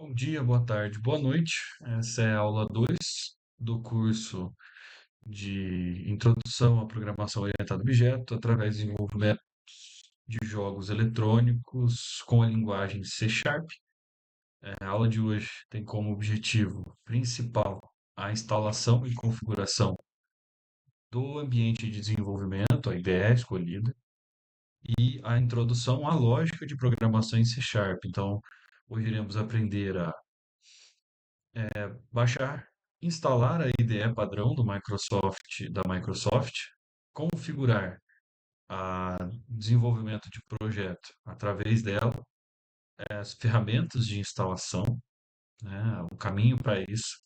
Bom dia, boa tarde, boa noite. Essa é a aula 2 do curso de Introdução à Programação Orientada a Objeto através do desenvolvimento de jogos eletrônicos com a linguagem C Sharp. A aula de hoje tem como objetivo principal a instalação e configuração do ambiente de desenvolvimento, a IDE escolhida, e a introdução à lógica de programação em C Sharp. Então, hoje iremos aprender a baixar, instalar a IDE padrão da Microsoft, configurar o desenvolvimento de projeto através dela, as ferramentas de instalação, né, o caminho para isso.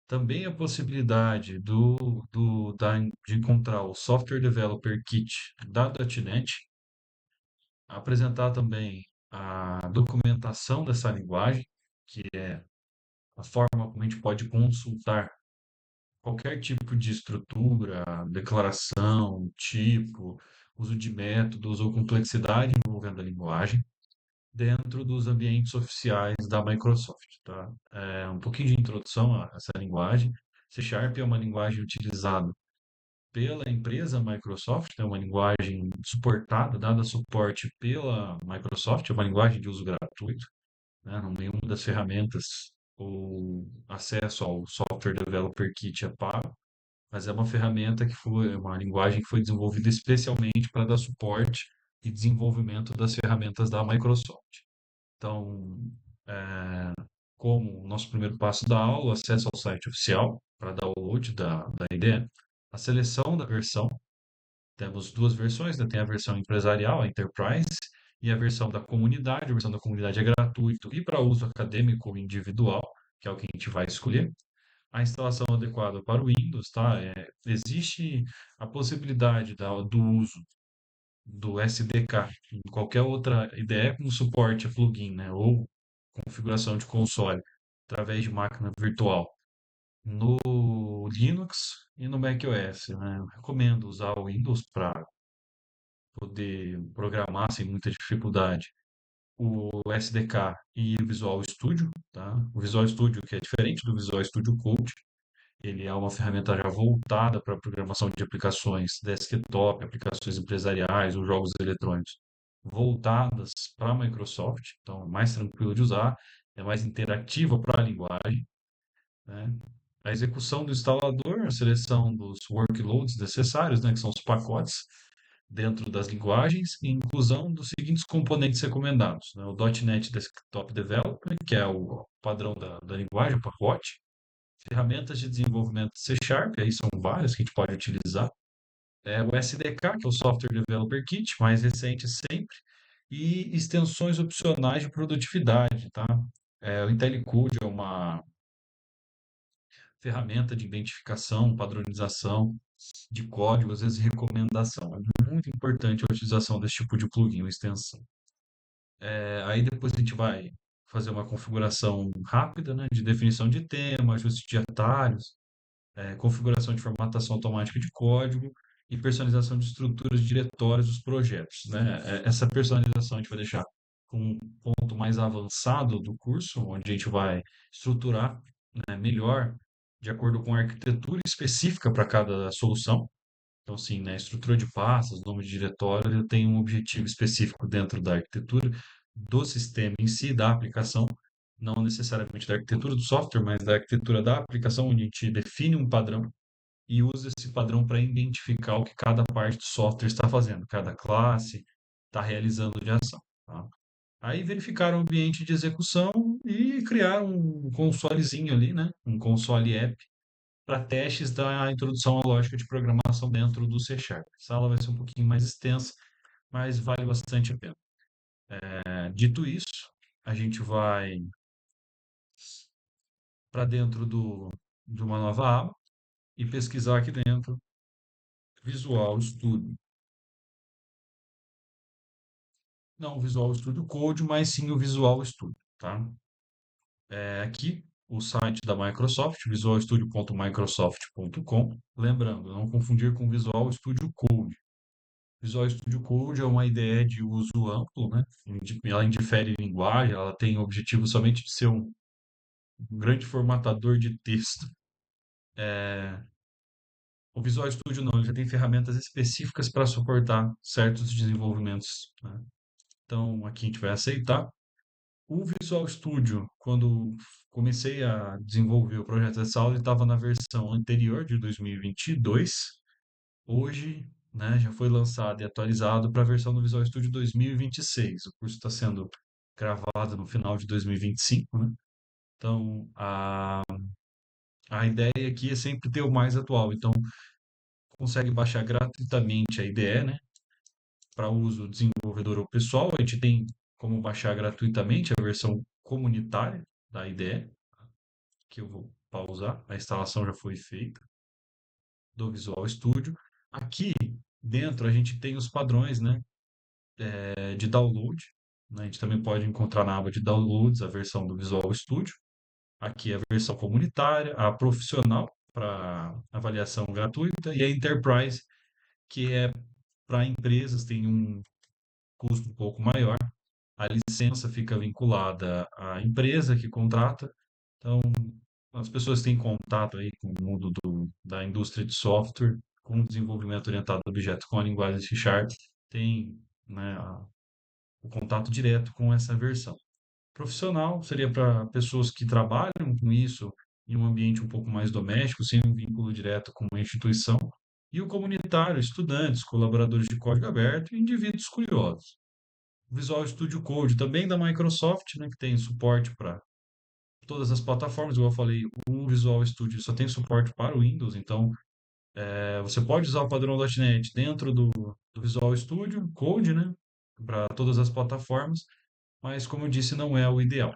Também a possibilidade de encontrar o Software Developer Kit da .NET, apresentar também a documentação dessa linguagem, que é a forma como a gente pode consultar qualquer tipo de estrutura, declaração, tipo, uso de métodos ou complexidade envolvendo a linguagem dentro dos ambientes oficiais da Microsoft, tá? É um pouquinho de introdução a essa linguagem. C Sharp é uma linguagem utilizada pela empresa Microsoft, é uma linguagem suportada, dada suporte pela Microsoft, é uma linguagem de uso gratuito, né? Nenhuma das ferramentas ou acesso ao Software Developer Kit é pago, mas é uma ferramenta que foi, uma linguagem que foi desenvolvida especialmente para dar suporte e desenvolvimento das ferramentas da Microsoft. Então, é, como o nosso primeiro passo da aula, acesso ao site oficial para download da IDE, a seleção da versão, temos duas versões, né? Tem a versão empresarial, a Enterprise, e a versão da comunidade. A versão da comunidade é gratuito e para uso acadêmico ou individual, que é o que a gente vai escolher. A instalação adequada para o Windows, tá? Existe a possibilidade do uso do SDK em qualquer outra IDE com suporte a plugin, né? Ou configuração de console através de máquina virtual no Linux e no macOS, né? Eu recomendo usar o Windows para poder programar sem muita dificuldade o SDK e o Visual Studio, tá? O Visual Studio que é diferente do Visual Studio Code. Ele é uma ferramenta já voltada para a programação de aplicações desktop, aplicações empresariais ou jogos eletrônicos voltadas para a Microsoft, então é mais tranquilo de usar, é mais interativa para a linguagem, né? A execução do instalador, a seleção dos workloads necessários, né, que são os pacotes dentro das linguagens, e inclusão dos seguintes componentes recomendados, né? O .NET Desktop Development, que é o padrão da linguagem, o pacote, ferramentas de desenvolvimento C Sharp, aí são várias que a gente pode utilizar. O SDK, que é o Software Developer Kit, mais recente sempre, e extensões opcionais de produtividade, tá? O IntelliCode é uma ferramenta de identificação, padronização de código, às vezes recomendação. É muito importante a utilização desse tipo de plugin ou extensão. Aí depois a gente vai fazer uma configuração rápida, né, de definição de tema, ajuste de atalhos, configuração de formatação automática de código e personalização de estruturas de diretórios dos projetos, né? Essa personalização a gente vai deixar com um ponto mais avançado do curso, onde a gente vai estruturar, né, melhor de acordo com a arquitetura específica para cada solução. Então, sim, né, estrutura de pastas, nome de diretório, ele tem um objetivo específico dentro da arquitetura do sistema em si, da aplicação, não necessariamente da arquitetura do software, mas da arquitetura da aplicação, onde a gente define um padrão e usa esse padrão para identificar o que cada parte do software está fazendo, cada classe está realizando de ação, tá? Aí verificaram o ambiente de execução e criaram um consolezinho ali, né? Um console app para testes da introdução à lógica de programação dentro do C Sharp. Essa aula vai ser um pouquinho mais extensa, mas vale bastante a pena. Dito isso, a gente vai para dentro de uma nova aba e pesquisar aqui dentro Visual Studio. Não o Visual Studio Code, mas sim o Visual Studio, tá? Aqui o site da Microsoft, visualstudio.microsoft.com. Lembrando, não confundir com Visual Studio Code. Visual Studio Code é uma ideia de uso amplo, né? Ela indifere em linguagem, ela tem o objetivo somente de ser um grande formatador de texto. É, o Visual Studio não, ele já tem ferramentas específicas para suportar certos desenvolvimentos, né? Então, aqui a gente vai aceitar. O Visual Studio, quando comecei a desenvolver o projeto dessa aula, ele estava na versão anterior de 2022. Hoje, né, já foi lançado e atualizado para a versão do Visual Studio 2026. O curso está sendo gravado no final de 2025, né? Então, a ideia aqui é sempre ter o mais atual. Então, consegue baixar gratuitamente a IDE, né, para uso desenvolvedor ou pessoal. A gente tem como baixar gratuitamente a versão comunitária da IDE, que eu vou pausar. A instalação já foi feita do Visual Studio. Aqui dentro a gente tem os padrões, né, de download, né? A gente também pode encontrar na aba de downloads a versão do Visual Studio. Aqui a versão comunitária, a profissional para avaliação gratuita e a Enterprise, que é para empresas, tem um custo um pouco maior. A licença fica vinculada à empresa que contrata. Então, as pessoas têm contato aí com o mundo da indústria de software, com o desenvolvimento orientado a objetos com a linguagem C Sharp, tem, né, o contato direto com essa versão. Profissional seria para pessoas que trabalham com isso em um ambiente um pouco mais doméstico, sem um vínculo direto com uma instituição. E o comunitário, estudantes, colaboradores de código aberto e indivíduos curiosos. O Visual Studio Code também da Microsoft, né, que tem suporte para todas as plataformas. Igual eu falei, o Visual Studio só tem suporte para o Windows, então você pode usar o padrão .NET dentro do Visual Studio Code, né, para todas as plataformas, mas como eu disse, não é o ideal.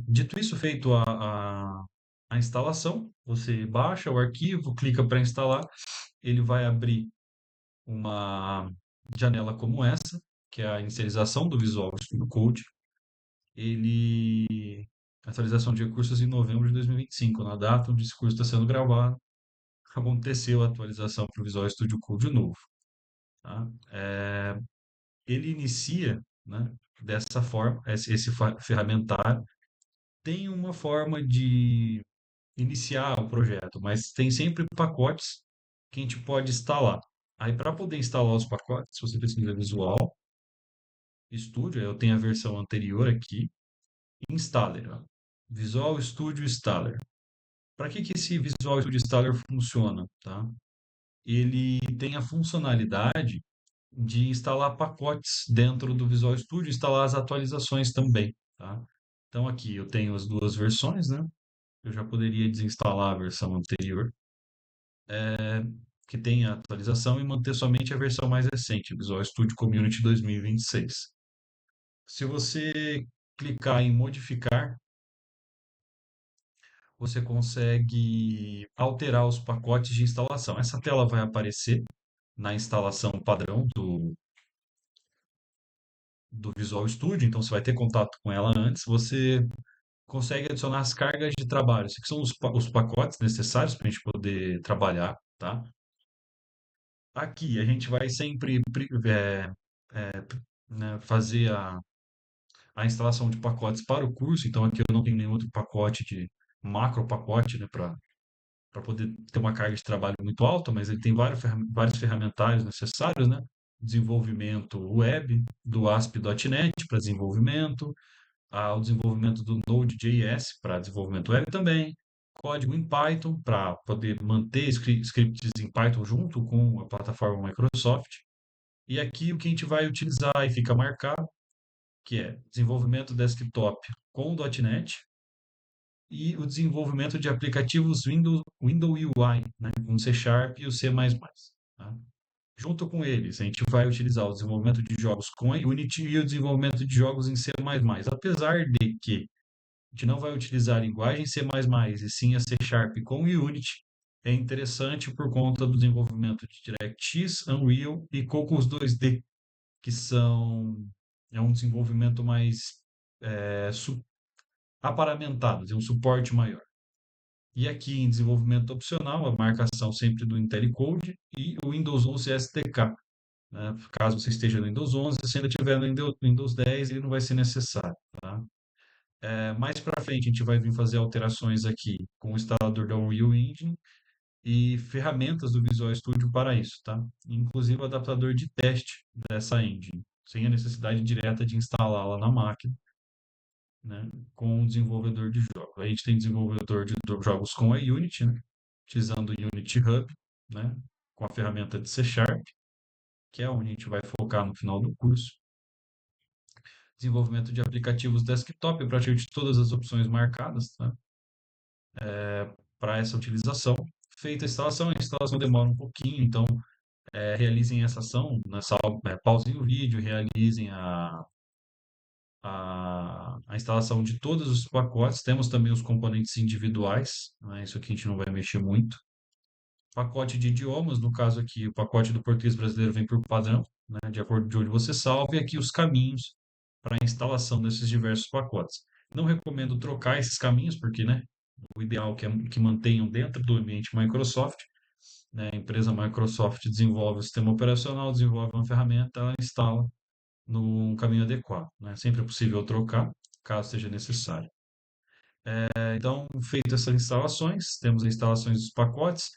Dito isso, feito a instalação, você baixa o arquivo, clica para instalar, ele vai abrir uma janela como essa, que é a inicialização do Visual Studio Code. Ele atualização de recursos em novembro de 2025, na data onde esse curso está sendo gravado, aconteceu a atualização para o Visual Studio Code novo, tá? Ele inicia, né, dessa forma, esse ferramentário tem uma forma de iniciar o projeto, mas tem sempre pacotes que a gente pode instalar. Aí, para poder instalar os pacotes, você precisa Visual Studio, eu tenho a versão anterior aqui, Installer, ó. Visual Studio Installer. Para que esse Visual Studio Installer funciona, tá? Ele tem a funcionalidade de instalar pacotes dentro do Visual Studio, instalar as atualizações também, tá? Então aqui eu tenho as duas versões, né? Eu já poderia desinstalar a versão anterior, que tem a atualização, e manter somente a versão mais recente, Visual Studio Community 2026. Se você clicar em modificar, você consegue alterar os pacotes de instalação. Essa tela vai aparecer na instalação padrão do Visual Studio, então você vai ter contato com ela antes. Você consegue adicionar as cargas de trabalho. Esses que são os pacotes necessários para a gente poder trabalhar, tá? Aqui a gente vai sempre né, fazer a instalação de pacotes para o curso, então aqui eu não tenho nenhum outro pacote de macro pacote, né, para poder ter uma carga de trabalho muito alta, mas ele tem vários ferramentários necessários, né? Desenvolvimento web, do ASP.NET para desenvolvimento, o desenvolvimento do Node.js para desenvolvimento web também, código em Python para poder manter scripts em Python junto com a plataforma Microsoft. E aqui o que a gente vai utilizar e fica marcado, que é desenvolvimento desktop com o .NET e o desenvolvimento de aplicativos Windows UI, né, com C Sharp e o C++. Tá? Junto com eles, a gente vai utilizar o desenvolvimento de jogos com a Unity e o desenvolvimento de jogos em C++. Apesar de que a gente não vai utilizar a linguagem C++, e sim a C Sharp com Unity, é interessante por conta do desenvolvimento de DirectX, Unreal e Cocos 2D, que é um desenvolvimento mais é, aparamentado, tem um suporte maior. E aqui em desenvolvimento opcional, a marcação sempre do IntelliCode e o Windows 11 SDK, né? Caso você esteja no Windows 11, se ainda tiver no Windows 10, ele não vai ser necessário, tá? Mais para frente a gente vai vir fazer alterações aqui com o instalador da Unreal Engine e ferramentas do Visual Studio para isso, tá? Inclusive o adaptador de teste dessa engine, sem a necessidade direta de instalá-la na máquina, né? Com o desenvolvedor de jogos. A gente tem desenvolvedor de jogos com a Unity, né? Utilizando o Unity Hub, né? Com a ferramenta de C Sharp, que é onde a gente vai focar no final do curso. Desenvolvimento de aplicativos desktop, a partir de todas as opções marcadas, tá? Para essa utilização. Feita a instalação demora um pouquinho, então realizem essa ação, pausem o vídeo, realizem a instalação de todos os pacotes. Temos também os componentes individuais, né? Isso aqui a gente não vai mexer muito. Pacote de idiomas, no caso aqui, o pacote do português brasileiro vem por padrão, né? De acordo de onde você salve, e aqui os caminhos para a instalação desses diversos pacotes. Não recomendo trocar esses caminhos, porque, né, o ideal é que mantenham dentro do ambiente Microsoft, né? A empresa Microsoft desenvolve o sistema operacional, desenvolve uma ferramenta, ela instala no caminho adequado, né? Sempre é possível trocar, caso seja necessário. Então, feitas essas instalações, temos as instalações dos pacotes,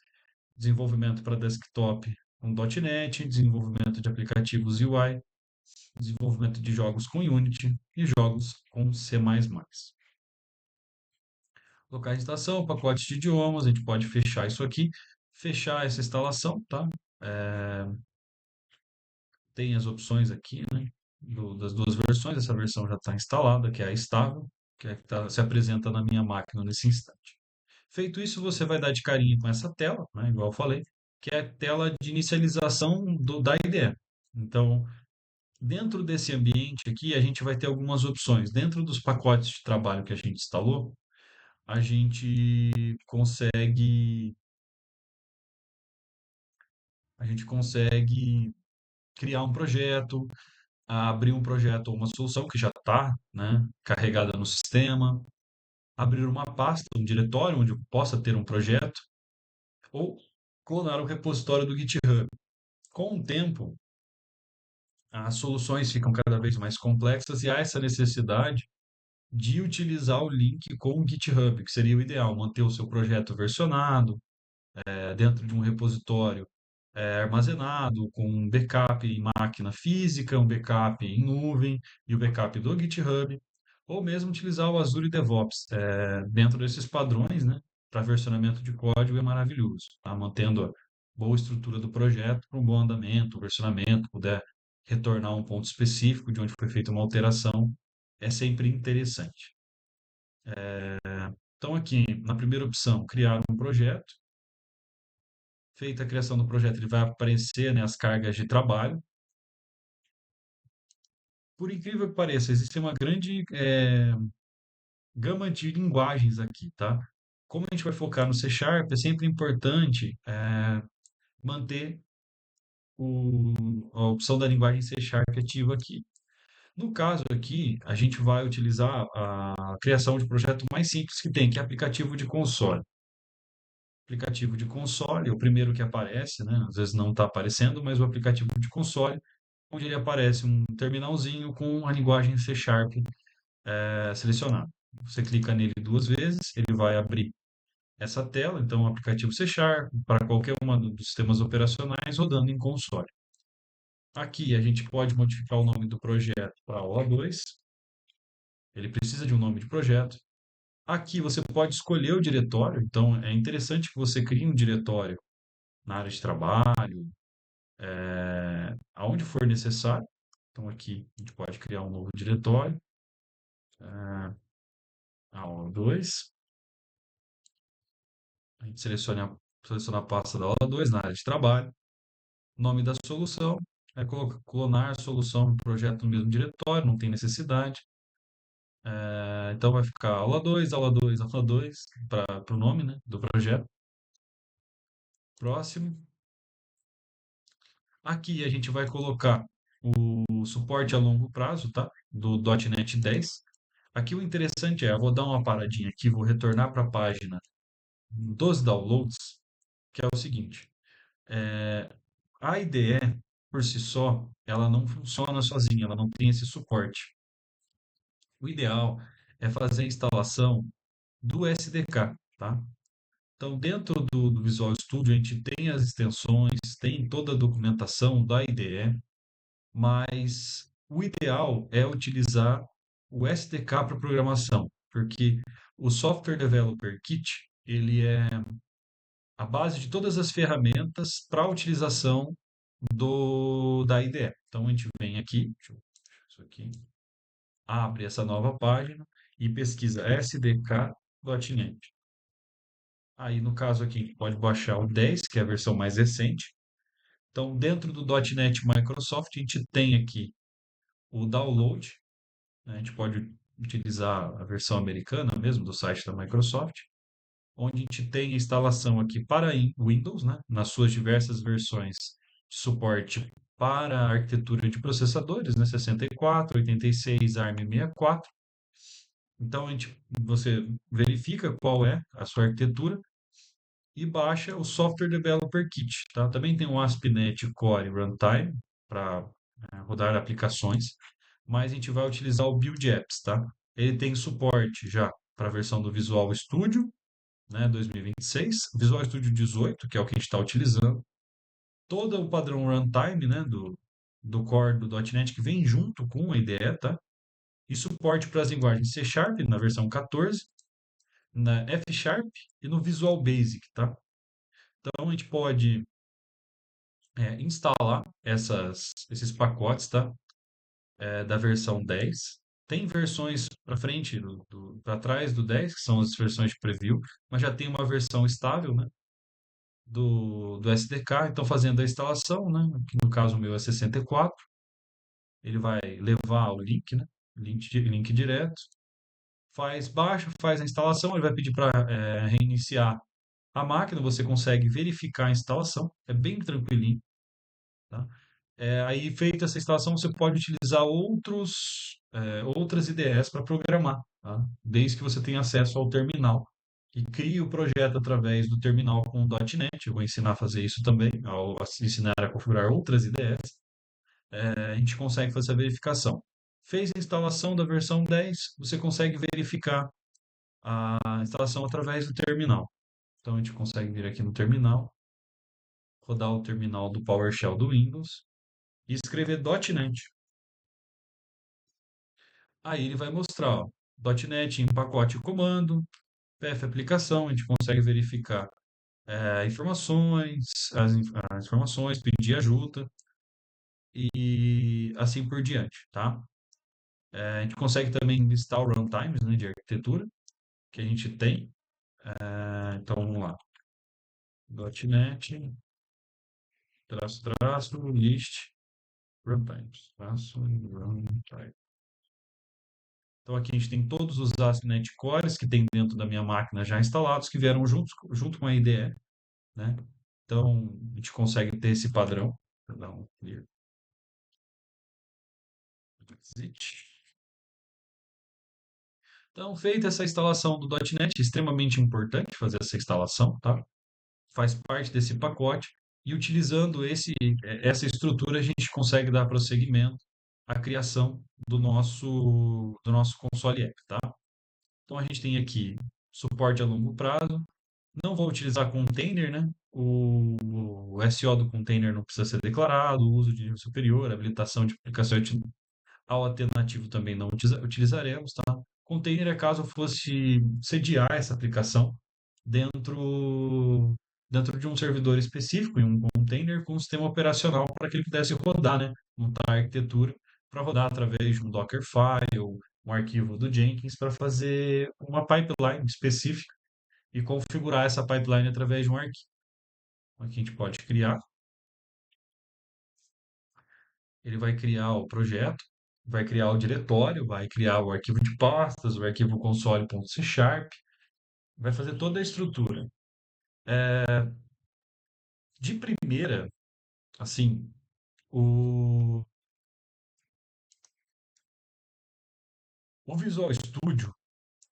desenvolvimento para desktop com .NET, desenvolvimento de aplicativos UI, desenvolvimento de jogos com Unity e jogos com C++. Locais de instalação, pacotes de idiomas, a gente pode fechar isso aqui, fechar essa instalação, tá? É, tem as opções aqui, né, das duas versões. Essa versão já está instalada, que é a estável, que é a que se apresenta na minha máquina nesse instante. Feito isso, você vai dar de carinho com essa tela, né, igual eu falei, que é a tela de inicialização da IDE. Então, dentro desse ambiente aqui, a gente vai ter algumas opções. Dentro dos pacotes de trabalho que a gente instalou, a gente consegue, a gente consegue criar um projeto, abrir um projeto ou uma solução que já está, né, carregada no sistema, abrir uma pasta, um diretório onde eu possa ter um projeto, ou clonar o repositório do GitHub. Com o tempo, as soluções ficam cada vez mais complexas e há essa necessidade de utilizar o link com o GitHub, que seria o ideal, manter o seu projeto versionado, dentro de um repositório armazenado, com um backup em máquina física, um backup em nuvem e o backup do GitHub, ou mesmo utilizar o Azure DevOps. Dentro desses padrões, né, para versionamento de código é maravilhoso, tá? Mantendo a boa estrutura do projeto para um bom andamento, versionamento, puder retornar a um ponto específico de onde foi feita uma alteração, é sempre interessante. Então, aqui, na primeira opção, criar um projeto. Feita a criação do projeto, ele vai aparecer, né, as cargas de trabalho. Por incrível que pareça, existe uma grande gama de linguagens aqui, tá? Como a gente vai focar no C Sharp, é sempre importante manter a opção da linguagem C Sharp ativa aqui. No caso aqui, a gente vai utilizar a criação de projeto mais simples que tem, que é aplicativo de console. Aplicativo de console, o primeiro que aparece, né? Às vezes não está aparecendo, mas o aplicativo de console, onde ele aparece um terminalzinho com a linguagem C Sharp selecionada. Você clica nele duas vezes, ele vai abrir essa tela, então o aplicativo C Sharp para qualquer uma dos sistemas operacionais rodando em console. Aqui a gente pode modificar o nome do projeto para aula 2. Ele precisa de um nome de projeto. Aqui você pode escolher o diretório, então é interessante que você crie um diretório na área de trabalho, aonde for necessário. Então aqui a gente pode criar um novo diretório, aula 2. A gente seleciona a pasta da aula 2 na área de trabalho, nome da solução, clonar a solução do projeto no mesmo diretório, não tem necessidade. Então vai ficar aula 2, aula 2, aula 2 para o nome, né, do projeto. Próximo. Aqui a gente vai colocar o suporte a longo prazo, tá? Do .NET 10. Aqui o interessante eu vou dar uma paradinha aqui, vou retornar para a página dos downloads, que é o seguinte. A IDE, por si só, ela não funciona sozinha, ela não tem esse suporte. O ideal é fazer a instalação do SDK, tá? Então, dentro do Visual Studio, a gente tem as extensões, tem toda a documentação da IDE, mas o ideal é utilizar o SDK para programação, porque o Software Developer Kit, ele é a base de todas as ferramentas para a utilização da IDE. Então, a gente vem aqui, deixa eu fechar isso aqui, abre essa nova página e pesquisa SDK.NET. Aí, no caso aqui, a gente pode baixar o 10, que é a versão mais recente. Então, dentro do .NET Microsoft, a gente tem aqui o download, né? A gente pode utilizar a versão americana mesmo do site da Microsoft, onde a gente tem a instalação aqui para Windows, né? Nas suas diversas versões de suporte para a arquitetura de processadores, né? 64, 86, ARM 64. Então, você verifica qual é a sua arquitetura e baixa o Software Developer Kit, tá? Também tem o ASP.NET Core Runtime para rodar aplicações, mas a gente vai utilizar o Build Apps, tá? Ele tem suporte já para a versão do Visual Studio, né, 2026, Visual Studio 18, que é o que a gente está utilizando, todo o padrão runtime, né, do core do .NET que vem junto com a IDE, tá? E suporte para as linguagens C Sharp na versão 14, na F Sharp e no Visual Basic, tá? Então a gente pode instalar esses pacotes, tá? Da versão 10. Tem versões para frente, para trás do 10, que são as versões de preview, mas já tem uma versão estável, né? Do SDK. Então, fazendo a instalação, né? Que no caso o meu é 64, ele vai levar o link, né? Link direto, baixa, faz a instalação, ele vai pedir para reiniciar a máquina, você consegue verificar a instalação, é bem tranquilinho, tá? Aí, feita essa instalação, você pode utilizar outras IDEs para programar, tá? Desde que você tenha acesso ao terminal. E crie o projeto através do terminal com o .NET. Eu vou ensinar a fazer isso também, ao ensinar a configurar outras IDEs. A gente consegue fazer a verificação. Fez a instalação da versão 10, você consegue verificar a instalação através do terminal. Então, a gente consegue vir aqui no terminal, rodar o terminal do PowerShell do Windows e escrever .NET. Aí ele vai mostrar, ó, .NET em pacote comando, PF aplicação, a gente consegue verificar informações, as informações, pedir ajuda e assim por diante, tá? A gente consegue também listar o runtimes, né, de arquitetura que a gente tem. Então vamos lá, .NET, list, runtimes, runtime. Então aqui a gente tem todos os ASP.NET Cores que tem dentro da minha máquina já instalados, que vieram junto com a IDE, né? Então a gente consegue ter esse padrão. Perdão, clear. Exit. Então, feita essa instalação do .NET, é extremamente importante fazer essa instalação, tá? Faz parte desse pacote e utilizando essa estrutura a gente consegue dar prosseguimento à criação do nosso console app, tá? Então a gente tem aqui suporte a longo prazo. Não vou utilizar container, né? O SO do container não precisa ser declarado, o uso de nível superior, habilitação de aplicação ao alternativo também não utilizaremos, tá? Container é caso eu fosse sediar essa aplicação dentro, dentro de um servidor específico, em um container com um sistema operacional para que ele pudesse rodar, né? Montar a arquitetura para rodar através de um Dockerfile, um arquivo do Jenkins para fazer uma pipeline específica e configurar essa pipeline através de um arquivo. Aqui a gente pode criar, ele vai criar o projeto, vai criar o diretório, vai criar o arquivo de pastas, o arquivo console.c sharp, vai fazer toda a estrutura. De primeira, assim, o, o Visual Studio,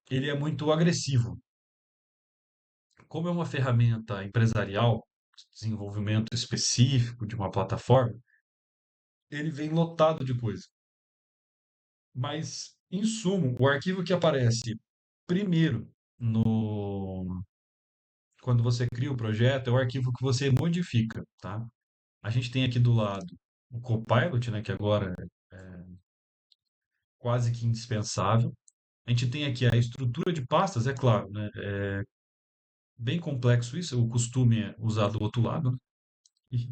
ele é muito agressivo. Como é uma ferramenta empresarial, desenvolvimento específico de uma plataforma, ele vem lotado de coisa. Mas, Em sumo, o arquivo que aparece primeiro no quando você cria o projeto é o arquivo que você modifica, tá? A gente tem aqui do lado o Copilot, né, que agora é quase que indispensável. A gente tem aqui a estrutura de pastas, é claro, né? É bem complexo isso, o costume é usar do outro lado, né? E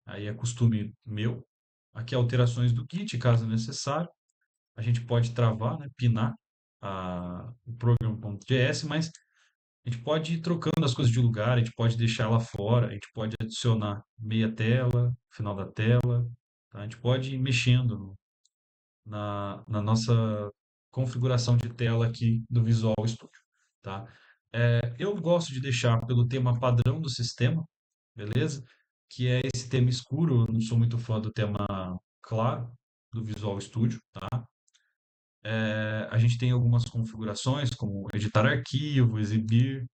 aí é costume meu. Aqui alterações do Git, caso necessário. A gente pode travar, né, pinar o program.js, mas a gente pode ir trocando as coisas de lugar, a gente pode deixar ela fora, a gente pode adicionar meia tela, final da tela, tá? A gente pode ir mexendo na nossa configuração de tela aqui do Visual Studio, tá? Eu gosto de deixar pelo tema padrão do sistema, beleza? Que é esse tema escuro, eu não sou muito fã do tema claro do Visual Studio, tá? A gente tem algumas configurações, como editar arquivo, exibir,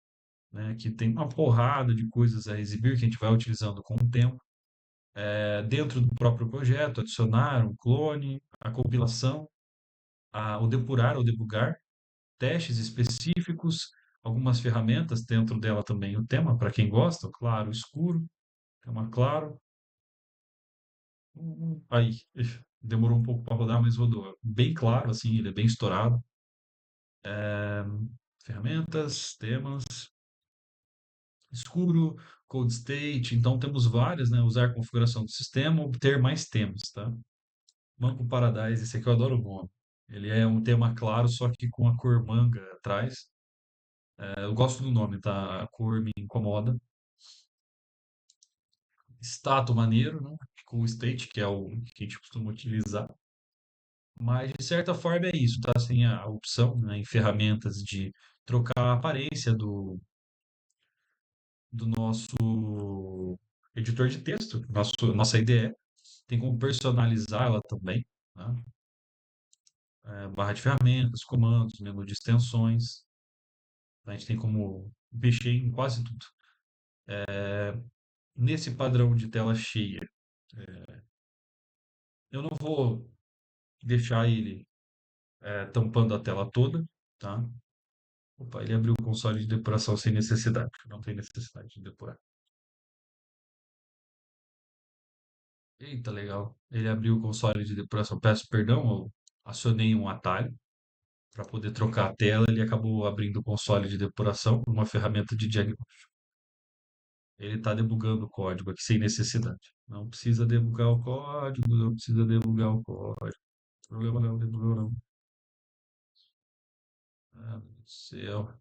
né, que tem uma porrada de coisas a exibir que a gente vai utilizando com o tempo. Dentro do próprio projeto, adicionar um clone, a compilação, o depurar ou debugar, testes específicos, algumas ferramentas, dentro dela também o tema, para quem gosta, claro, escuro, tema claro. Aí, demorou um pouco para rodar, mas rodou. Bem claro, assim, ele é bem estourado. Ferramentas, temas, escuro, cold state, então temos várias, né? Usar a configuração do sistema, obter mais temas, tá? Banco Paradise, esse aqui eu adoro o nome. Ele é um tema claro, só que com a cor manga atrás. Eu gosto do nome, tá? A cor me incomoda. Status maneiro, né? Com o state, que é o que a gente costuma utilizar. Mas, de certa forma, é isso, tá? Assim, a opção, né, em ferramentas de trocar a aparência do nosso editor de texto, nossa IDE. Tem como personalizar ela também, né? Barra de ferramentas, comandos, menu de extensões. A gente tem como mexer em quase tudo. Nesse padrão de tela cheia, eu não vou deixar ele tampando a tela toda, tá? Opa, ele abriu o console de depuração sem necessidade, não tem necessidade de depurar. Eita, legal. Ele abriu o console de depuração. Peço perdão, eu acionei um atalho para poder trocar a tela. Ele acabou abrindo o console de depuração, uma ferramenta de diagnóstico. Ele está debugando o código aqui sem necessidade. Não precisa debugar o código, não precisa debugar o código. Problema não, debugar não. Ah, meu Deus do céu. Não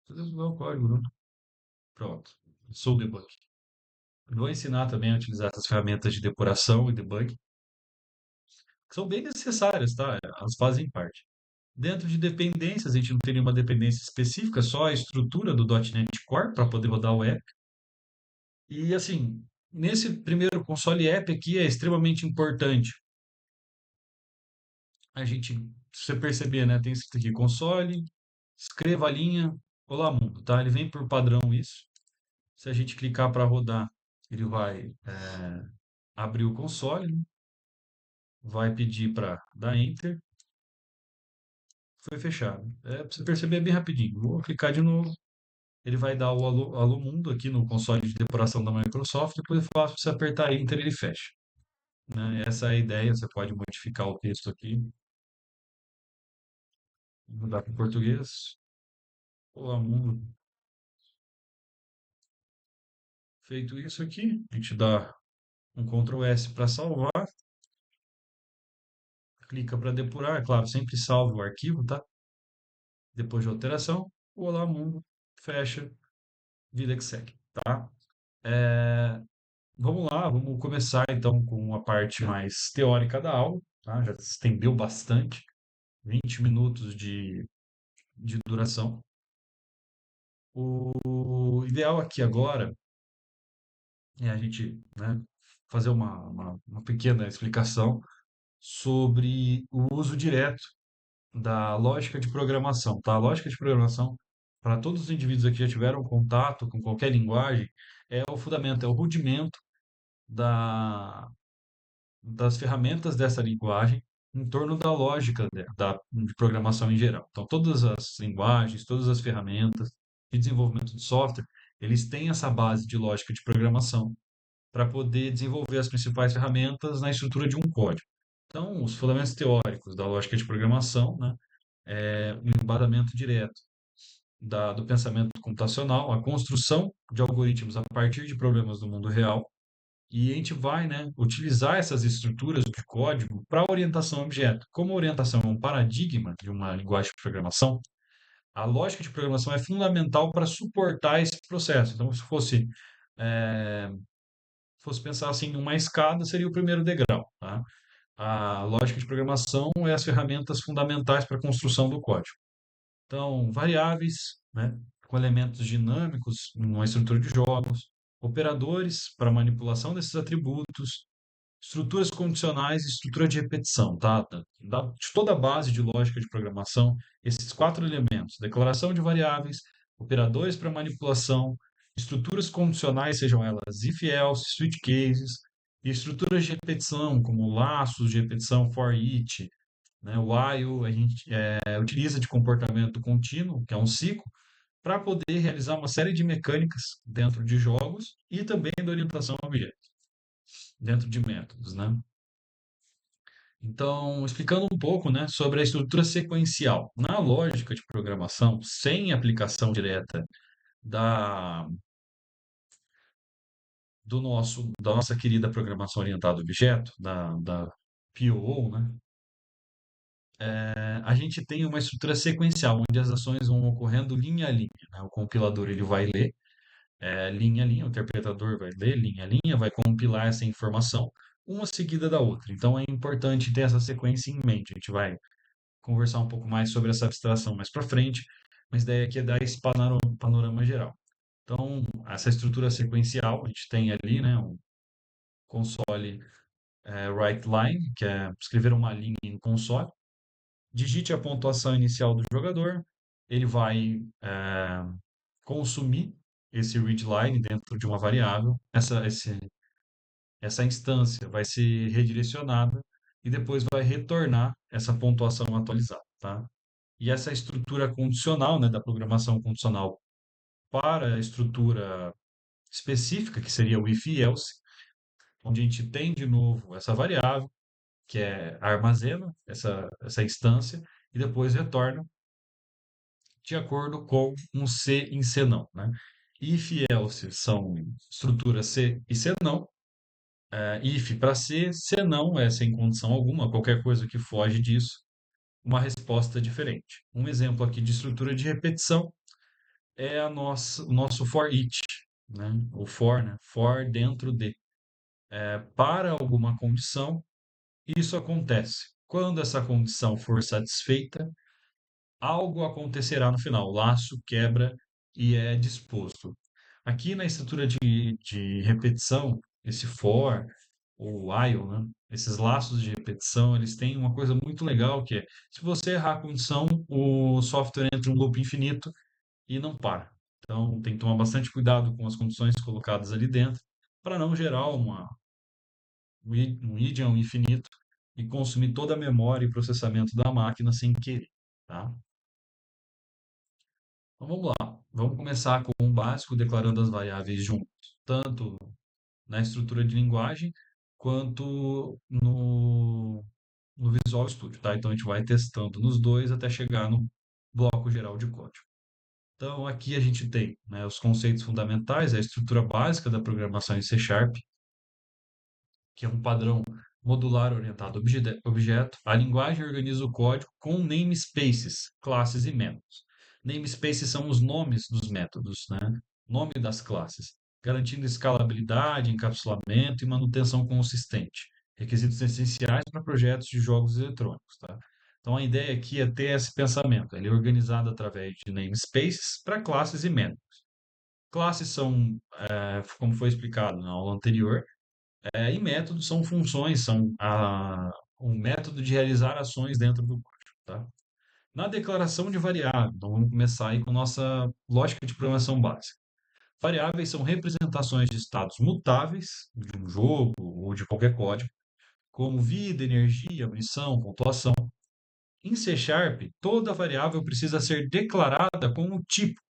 precisa debugar o código, não. Pronto. Sou o debug. Vou ensinar também a utilizar essas ferramentas de depuração e debug, que são bem necessárias, tá? Elas fazem parte. Dentro de dependências, a gente não tem nenhuma dependência específica, só a estrutura do .NET Core para poder rodar o app. E assim, nesse primeiro console app aqui é extremamente importante a gente, se você perceber, né, tem escrito aqui console, escreva a linha, olá mundo, tá? Ele vem por padrão isso. Se a gente clicar para rodar, ele vai abrir o console, né? Vai pedir para dar enter, foi fechado. Para você perceber bem rapidinho. Vou clicar de novo. Ele vai dar o alô, alô mundo aqui no console de depuração da Microsoft, depois é fácil você apertar enter ele fecha, né? Essa é a ideia, você pode modificar o texto aqui, mudar para o português. Olá mundo. Feito isso aqui, a gente dá um Ctrl S para salvar, clica para depurar, é claro, sempre salva o arquivo, tá? Depois de alteração, o Olá Mundo, fecha, vida que segue, tá? É, vamos lá, vamos começar então com a parte mais teórica da aula, tá? Já se estendeu bastante, 20 minutos de duração. O ideal aqui agora é a gente, né, fazer uma pequena explicação sobre o uso direto da lógica de programação, tá? A lógica de programação, para todos os indivíduos aqui que já tiveram contato com qualquer linguagem, é o fundamento, é o rudimento da, das ferramentas dessa linguagem, em torno da lógica de programação em geral. Então, todas as linguagens, todas as ferramentas de desenvolvimento de software, eles têm essa base de lógica de programação para poder desenvolver as principais ferramentas na estrutura de um código. Então, os fundamentos teóricos da lógica de programação, né, é um embasamento direto do pensamento computacional, a construção de algoritmos a partir de problemas do mundo real, e a gente vai, né, utilizar essas estruturas de código para orientação a objeto. Como a orientação é um paradigma de uma linguagem de programação, a lógica de programação é fundamental para suportar esse processo. Então, se fosse pensar assim, uma escada seria o primeiro degrau, tá? A lógica de programação é as ferramentas fundamentais para a construção do código. Então, variáveis, né, com elementos dinâmicos numa estrutura de jogos, operadores para manipulação desses atributos, estruturas condicionais e estrutura de repetição, tá? De toda a base de lógica de programação, esses quatro elementos: declaração de variáveis, operadores para manipulação, estruturas condicionais, sejam elas if else, switch cases, e estruturas de repetição, como laços de repetição for each, né? O while a gente utiliza de comportamento contínuo, que é um ciclo, para poder realizar uma série de mecânicas dentro de jogos e também da orientação a objetos, dentro de métodos, né? Então, explicando um pouco, né, sobre a estrutura sequencial. Na lógica de programação, sem aplicação direta da, da nossa querida programação orientada a objeto, da POO, né, a gente tem uma estrutura sequencial, onde as ações vão ocorrendo linha a linha, né? O compilador ele vai ler linha a linha, o interpretador vai ler linha a linha, vai compilar essa informação, uma seguida da outra. Então, é importante ter essa sequência em mente. A gente vai conversar um pouco mais sobre essa abstração mais para frente, mas daí aqui é dar esse panorama geral. Então, essa estrutura sequencial, a gente tem ali, né, um console write line, que é escrever uma linha em console, digite a pontuação inicial do jogador, ele vai consumir esse readline dentro de uma variável, essa instância vai ser redirecionada e depois vai retornar essa pontuação atualizada, tá? E essa estrutura condicional, né, da programação condicional para a estrutura específica, que seria o if-else, onde a gente tem de novo essa variável, que armazena essa instância, e depois retorna de acordo com um se em se não, né? If-else são estruturas se e se não. If para se não é sem condição alguma, qualquer coisa que foge disso, uma resposta diferente. Um exemplo aqui de estrutura de repetição é o nosso for each, né? O for, né? For dentro de. Para alguma condição, isso acontece. Quando essa condição for satisfeita, algo acontecerá no final. O laço quebra e é disposto. Aqui na estrutura de repetição, esse for, ou while, né? Esses laços de repetição, eles têm uma coisa muito legal que é, se você errar a condição, o software entra em um loop infinito e não para. Então, tem que tomar bastante cuidado com as condições colocadas ali dentro para não gerar um idiom infinito e consumir toda a memória e processamento da máquina sem querer, tá? Então, vamos lá. Vamos começar com o básico, declarando as variáveis juntos, tanto na estrutura de linguagem quanto no Visual Studio, tá? Então, a gente vai testando nos dois até chegar no bloco geral de código. Então, aqui a gente tem, né, os conceitos fundamentais, a estrutura básica da programação em C Sharp, que é um padrão modular orientado a objeto. A linguagem organiza o código com namespaces, classes e métodos. Namespaces são os nomes dos métodos, né? Nome das classes, garantindo escalabilidade, encapsulamento e manutenção consistente. Requisitos essenciais para projetos de jogos eletrônicos, tá? Então a ideia aqui é ter esse pensamento. Ele é organizado através de namespaces para classes e métodos. Classes são, como foi explicado na aula anterior, e métodos são funções, são um método de realizar ações dentro do código, tá? Na declaração de variável, então vamos começar aí com nossa lógica de programação básica. Variáveis são representações de estados mutáveis de um jogo ou de qualquer código, como vida, energia, munição, pontuação. Em C Sharp, toda variável precisa ser declarada com um tipo,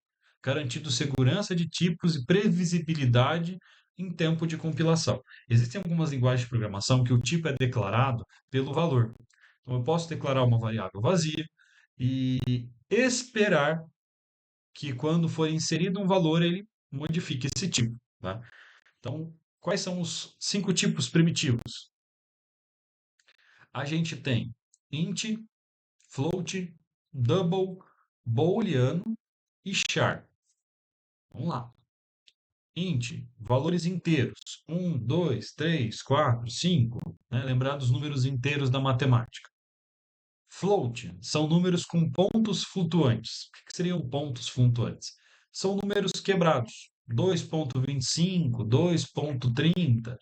garantindo segurança de tipos e previsibilidade em tempo de compilação. Existem algumas linguagens de programação que o tipo é declarado pelo valor. Então, eu posso declarar uma variável vazia e esperar que, quando for inserido um valor, ele modifique esse tipo. Tá? Então, quais são os 5 tipos primitivos? A gente tem int, float, double, booleano e char. Vamos lá. Int, valores inteiros. 1, 2, 3, 4, 5. Né? Lembrar dos números inteiros da matemática. Float são números com pontos flutuantes. O que seriam pontos flutuantes? São números quebrados. 2,25, 2,30.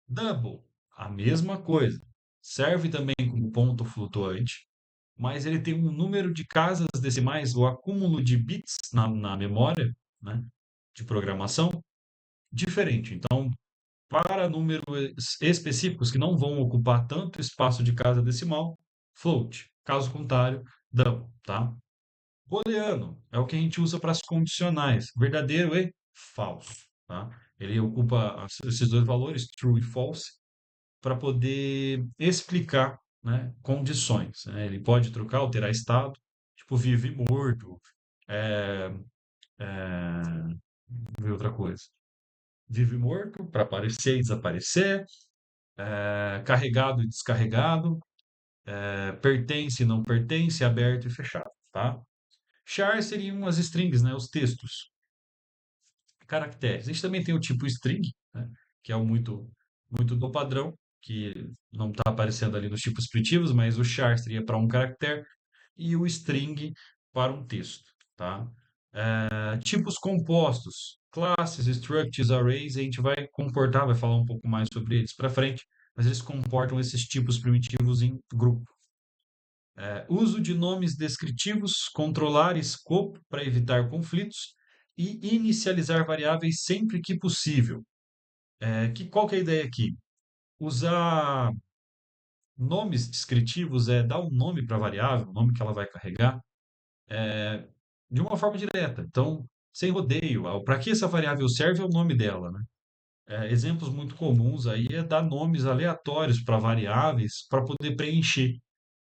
Double, a mesma coisa. Serve também como ponto flutuante, mas ele tem um número de casas decimais, o acúmulo de bits na memória, né, de programação, diferente. Então, para números específicos que não vão ocupar tanto espaço de casa decimal, float. Caso contrário, double, tá? Booleano é o que a gente usa para as condicionais, verdadeiro e falso, tá? Ele ocupa esses dois valores, true e false, para poder explicar, né, condições, né? Ele pode trocar, alterar estado, tipo vivo e morto, é, é, vamos ver outra coisa. Vivo e morto, para aparecer e desaparecer, carregado e descarregado, pertence e não pertence, aberto e fechado, tá? Char seriam as strings, né, os textos, caracteres. A gente também tem o tipo string, né, que é o muito do padrão, que não está aparecendo ali nos tipos primitivos, mas o char seria para um caractere e o string para um texto, tá? Tipos compostos, classes, structures, arrays, a gente vai falar um pouco mais sobre eles para frente, mas eles comportam esses tipos primitivos em grupo. Uso de nomes descritivos, controlar escopo para evitar conflitos e inicializar variáveis sempre que possível. Qual que é a ideia aqui? Usar nomes descritivos é dar um nome para a variável, o nome que ela vai carregar, de uma forma direta. Então, sem rodeio. Para que essa variável serve é o nome dela, né? Exemplos muito comuns aí é dar nomes aleatórios para variáveis para poder preencher,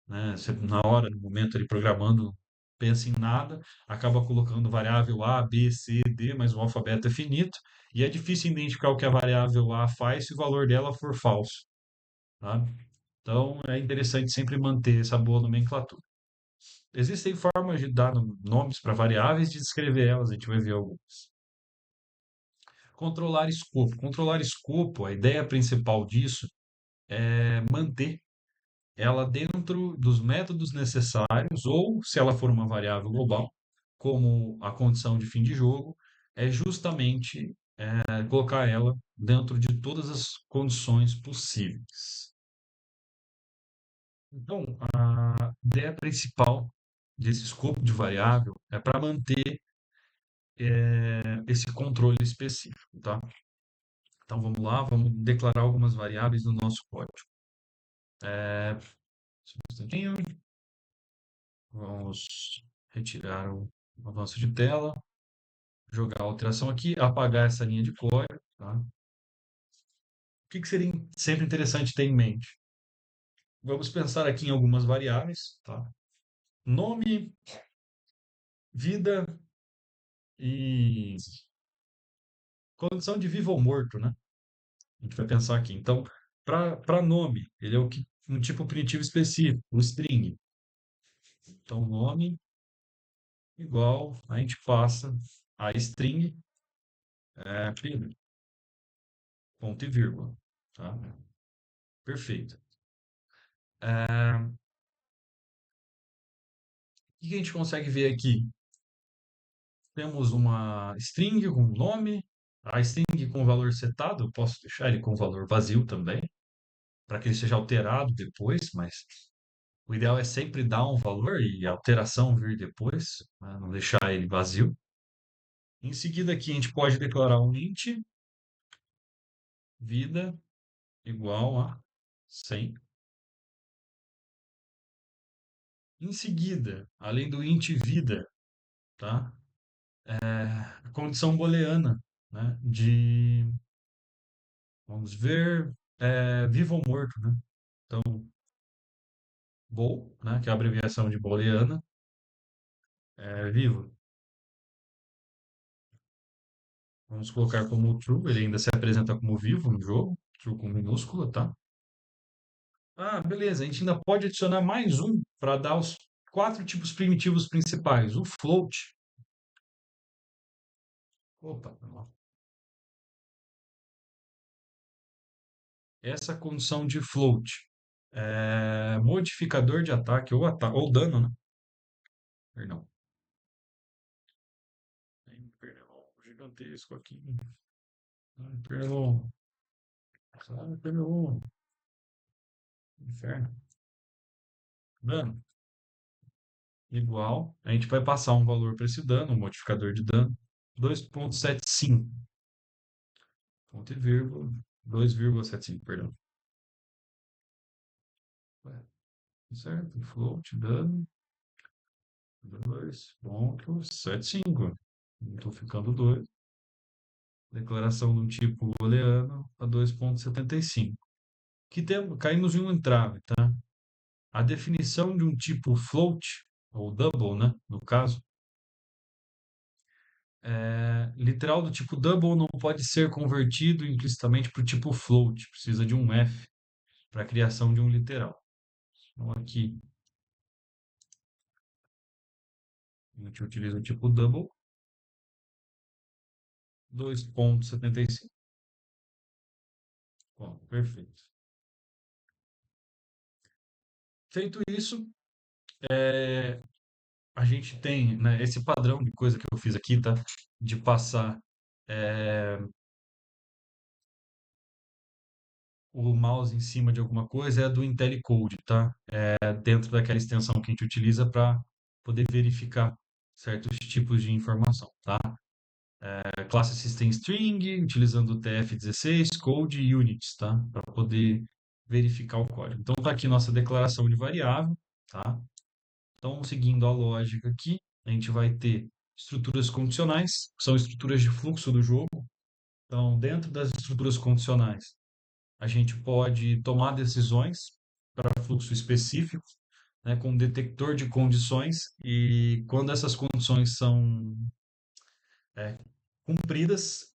né? Você, na hora, no momento ali programando, pensa em nada, acaba colocando variável A, B, C, D, mas o alfabeto é finito e é difícil identificar o que a variável A faz se o valor dela for falso, tá? Então, é interessante sempre manter essa boa nomenclatura. Existem formas de dar nomes para variáveis e de descrever elas, a gente vai ver algumas. Controlar escopo. Controlar escopo, a ideia principal disso é manter ela dentro dos métodos necessários, ou, se ela for uma variável global, como a condição de fim de jogo, é justamente colocar ela dentro de todas as condições possíveis. Então, a ideia principal desse escopo de variável é para manter esse controle específico, tá? Então vamos lá, vamos declarar algumas variáveis no nosso código. Só um instantinho. Vamos retirar o avanço de tela, jogar a alteração aqui, apagar essa linha de código, tá? O que seria sempre interessante ter em mente? Vamos pensar aqui em algumas variáveis, tá? Nome, vida e condição de vivo ou morto, né? A gente vai pensar aqui. Então, para nome, ele é um tipo primitivo específico, o string. Então, nome igual, a gente passa a string, Pedro, ponto e vírgula, tá? Perfeito. O que a gente consegue ver aqui? Temos uma string com nome, a string com valor setado, eu posso deixar ele com valor vazio também, para que ele seja alterado depois, mas o ideal é sempre dar um valor e a alteração vir depois, né? Não deixar ele vazio. Em seguida aqui a gente pode declarar um int vida igual a 100. Em seguida, além do int vida, tá? A condição booleana, né? Vamos ver, vivo ou morto, né? Então, bool, né? Que é a abreviação de booleana, é vivo. Vamos colocar como true, ele ainda se apresenta como vivo no jogo, true com minúscula, tá? Ah, beleza, a gente ainda pode adicionar mais um para dar os quatro tipos primitivos principais. O float. Opa, essa condição de float é modificador de ataque ou dano, né? Perdão. Ai, perdão, gigantesco aqui. Ai, perdão. Ai, perdão. Inferno. Dano igual. A gente vai passar um valor para esse dano, um modificador de dano. 2,75. Ponto e vírgula. 2,75, perdão. Ué, certo? Float, dano. 2,75. Estou ficando doido. Declaração do tipo booleano a 2,75. Caímos em um entrave, tá? A definição de um tipo float, ou double, né? No caso, literal do tipo double não pode ser convertido implicitamente para o tipo float. Precisa de um F para a criação de um literal. Então, aqui, a gente utiliza o tipo double, 2,75. Bom, perfeito. Feito isso, a gente tem, né, esse padrão de coisa que eu fiz aqui, tá? De passar é, o mouse em cima de alguma coisa é do IntelliCode, tá? É dentro daquela extensão que a gente utiliza para poder verificar certos tipos de informação, tá? Classe System String, utilizando o TF16, Code e Units, tá? Para poder verificar o código. Então tá aqui nossa declaração de variável, tá? Então, seguindo a lógica aqui, a gente vai ter estruturas condicionais, que são estruturas de fluxo do jogo. Então, dentro das estruturas condicionais, a gente pode tomar decisões para fluxo específico, né, com um detector de condições, e quando essas condições são é, cumpridas,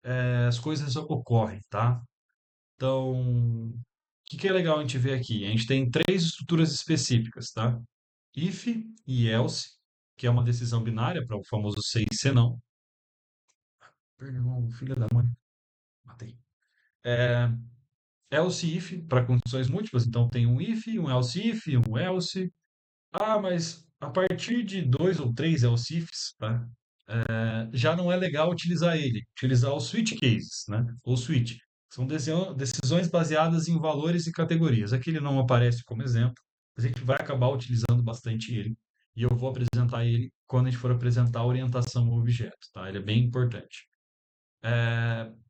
as coisas ocorrem, tá? Então, o que é legal a gente ver aqui? A gente tem três estruturas específicas, tá? If e else, que é uma decisão binária para o famoso se e se não. Perdão, filha da mãe, matei. Else if para condições múltiplas, então tem um if, um else if, um else. Ah, mas a partir de dois ou três else ifs, tá? Já não é legal utilizar ele, utilizar os switch cases, né? Ou switch. São decisões baseadas em valores e categorias. Aqui ele não aparece como exemplo, mas a gente vai acabar utilizando bastante ele. E eu vou apresentar ele quando a gente for apresentar a orientação ao objeto, tá? Ele é bem importante.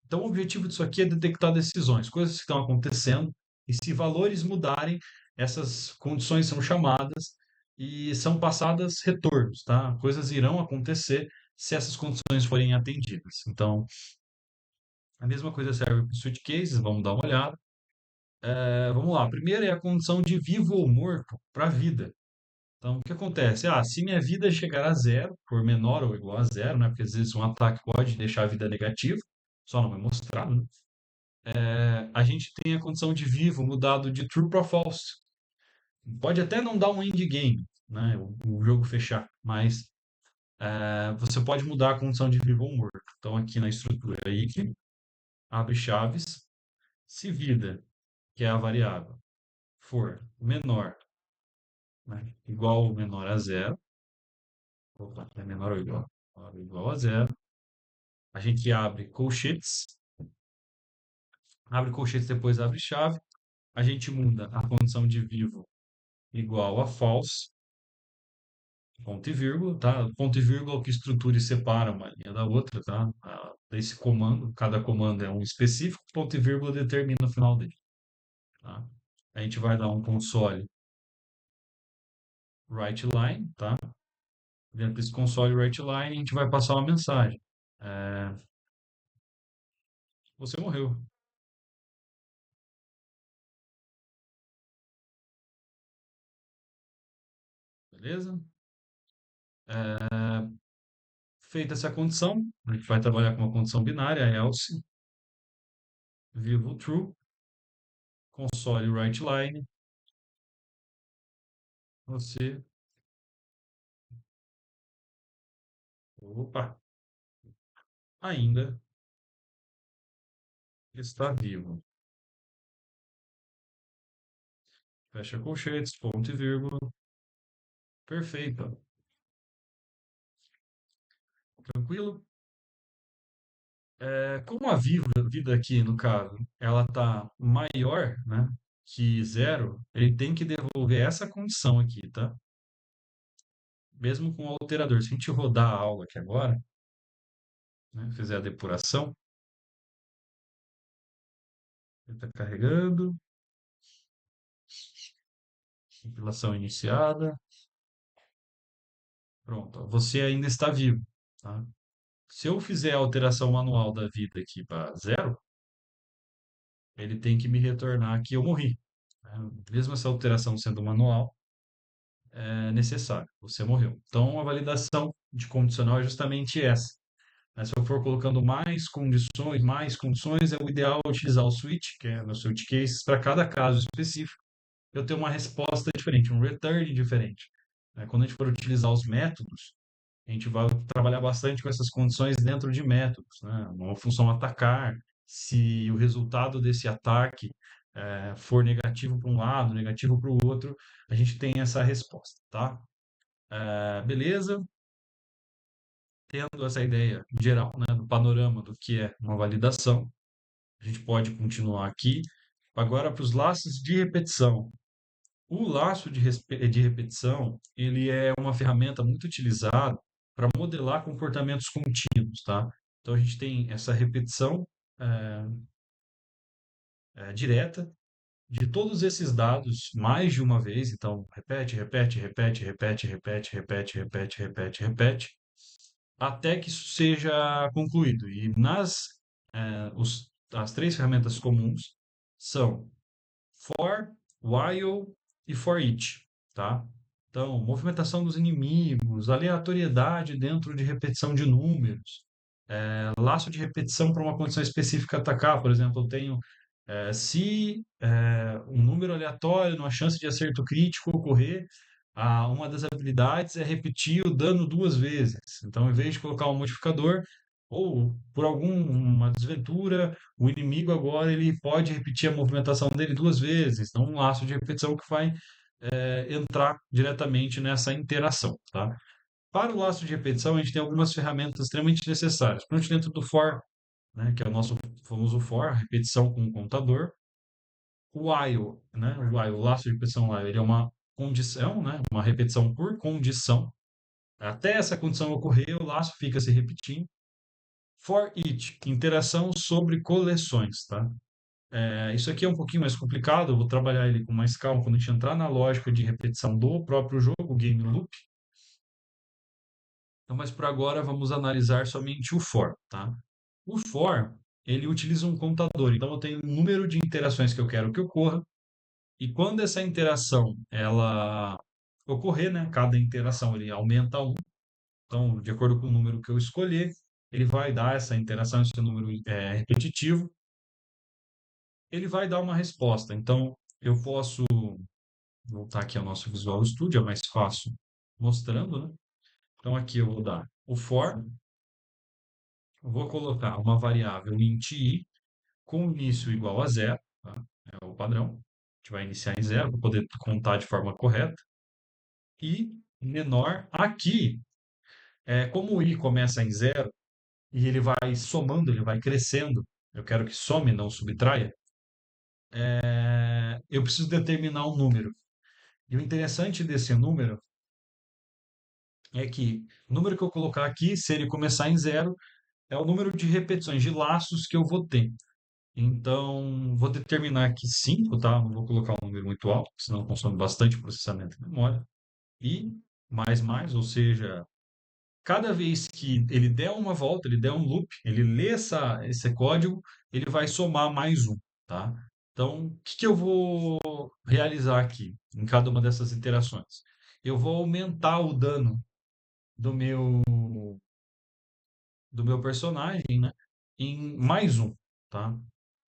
Então, o objetivo disso aqui é detectar decisões, coisas que estão acontecendo, e se valores mudarem, essas condições são chamadas e são passadas retornos, tá? Coisas irão acontecer se essas condições forem atendidas. Então, a mesma coisa serve para os switch cases, vamos dar uma olhada. Vamos lá, primeiro é a condição de vivo ou morto para a vida. Então, o que acontece? Se minha vida chegar a zero, for menor ou igual a zero, né? Porque às vezes um ataque pode deixar a vida negativa, só não é mostrado, né? A gente tem a condição de vivo mudado de true para false. Pode até não dar um endgame, né? O jogo fechar, mas você pode mudar a condição de vivo ou morto. Então, aqui na estrutura aí, que abre chaves, se vida, que é a variável, for menor, né? Igual ou menor a zero, opa, é menor ou igual a zero, a gente abre colchetes, depois abre chave, a gente muda a condição de vivo igual a false, ponto e vírgula, tá? Ponto e vírgula é o que estrutura e separa uma linha da outra, tá? Desse comando, cada comando é um específico, ponto e vírgula determina o final dele, tá? A gente vai dar um console write line, tá? Dentro desse console write line, a gente vai passar uma mensagem. É, você morreu, beleza? É, feita essa condição, a gente vai trabalhar com uma condição binária, else, vivo true, console write line, você, opa, ainda está vivo. Fecha colchetes, ponto e vírgula, perfeito, tranquilo? É, como a vida aqui, no caso, ela está maior, né, que zero, ele tem que devolver essa condição aqui, tá? Mesmo com o alterador. Se a gente rodar a aula aqui agora, né, fizer a depuração, ele está carregando, compilação iniciada, pronto, ó, você ainda está vivo, tá? Se eu fizer a alteração manual da vida aqui para zero, ele tem que me retornar que eu morri, né? Mesmo essa alteração sendo manual, é necessário, você morreu. Então, a validação de condicional é justamente essa. Mas se eu for colocando mais condições, é o ideal utilizar o switch, que é no switch case, para cada caso específico, eu ter uma resposta diferente, um return diferente. Né? Quando a gente for utilizar os métodos, a gente vai trabalhar bastante com essas condições dentro de métodos, né? Uma função atacar, se o resultado desse ataque for negativo para um lado, negativo para o outro, a gente tem essa resposta, tá? Beleza? Tendo essa ideia geral, né, do panorama do que é uma validação, a gente pode continuar aqui. Agora, para os laços de repetição. O laço de repetição, ele é uma ferramenta muito utilizada para modelar comportamentos contínuos, tá? Então, a gente tem essa repetição é, direta de todos esses dados mais de uma vez. Então, repete, repete, repete, repete, repete, repete, repete, repete, repete, até que isso seja concluído. E as três ferramentas comuns são for, while e for each, tá? Então, movimentação dos inimigos, aleatoriedade dentro de repetição de números, laço de repetição para uma condição específica atacar. Por exemplo, eu tenho se um número aleatório, numa chance de acerto crítico ocorrer, uma das habilidades é repetir o dano duas vezes. Então, em vez de colocar um modificador, ou por alguma desventura, o inimigo agora ele pode repetir a movimentação dele duas vezes. Então, um laço de repetição que vai entrar diretamente nessa interação, tá? Para o laço de repetição, a gente tem algumas ferramentas extremamente necessárias. Principalmente dentro do for, né, que é o nosso famoso for, repetição com o contador. O while, né, o laço de repetição while, ele é uma condição, né, uma repetição por condição. Até essa condição ocorrer, o laço fica se repetindo. For each, interação sobre coleções, tá? Isso aqui é um pouquinho mais complicado, eu vou trabalhar ele com mais calma quando a gente entrar na lógica de repetição do próprio jogo, o game loop. Então, mas por agora vamos analisar somente o for, tá? O for, ele utiliza um contador. Então, eu tenho um número de interações que eu quero que ocorra. E quando essa interação ela ocorrer, né? Cada interação ele aumenta um. Então, de acordo com o número que eu escolher, ele vai dar essa interação, esse número repetitivo, ele vai dar uma resposta. Então, eu posso voltar aqui ao nosso Visual Studio, é mais fácil mostrando, né? Então, aqui eu vou dar o for, eu vou colocar uma variável int i com início igual a zero, tá? É o padrão. A gente vai iniciar em zero para poder contar de forma correta. E menor aqui, como o i começa em zero e ele vai somando, ele vai crescendo, eu quero que some, não subtraia, eu preciso determinar um número. E o interessante desse número é que o número que eu colocar aqui, se ele começar em zero, é o número de repetições, de laços que eu vou ter. Então, vou determinar aqui 5, tá? Não vou colocar um número muito alto, senão consome bastante processamento de memória. E mais, ou seja, cada vez que ele der uma volta, ele der um loop, ele lê esse código, ele vai somar mais um, tá? Então, o que que eu vou realizar aqui em cada uma dessas iterações? Eu vou aumentar o dano do meu personagem, né? Em mais um, tá?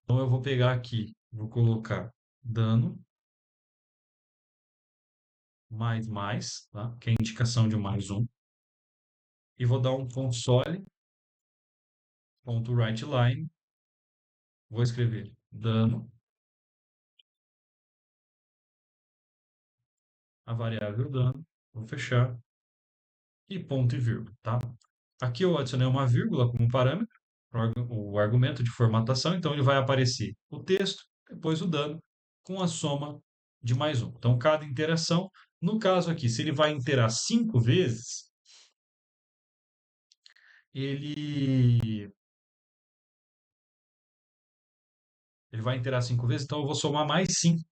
Então eu vou pegar aqui, vou colocar dano mais, tá? Que é a indicação de mais um. E vou dar um console.writeLine. Vou escrever dano, a variável dano. Vou fechar e ponto e vírgula, tá? Aqui eu adicionei uma vírgula como parâmetro, o argumento de formatação, então ele vai aparecer o texto, depois o dano, com a soma de mais um. Então, cada interação, no caso aqui, se ele vai interar 5 vezes, ele, ele vai interar 5 vezes, então eu vou somar mais 5.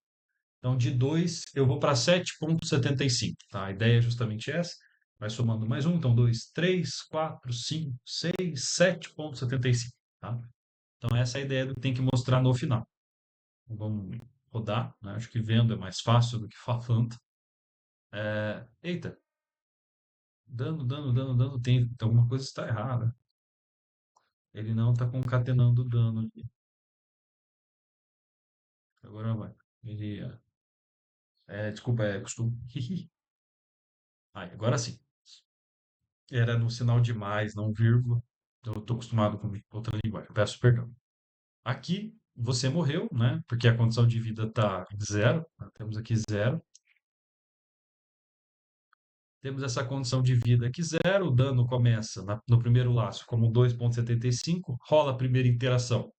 Então, de 2 eu vou para 7,75. Tá? A ideia é justamente essa. Vai somando mais um. Então, 2, 3, 4, 5, 6, 7,75. Tá? Então, essa é a ideia do que tem que mostrar no final. Então, vamos rodar. Né? Acho que vendo é mais fácil do que falando. Eita, dano. Tem alguma coisa que está errada. Ele não está concatenando dano aqui. Agora vai. Desculpa, é costume. Agora sim. Era no sinal de mais, não vírgula. Eu estou acostumado com outra linguagem. Peço perdão. Aqui você morreu, né? Porque a condição de vida está zero. Né? Temos aqui zero. Temos essa condição de vida aqui zero. O dano começa no primeiro laço como 2,75. Rola a primeira interação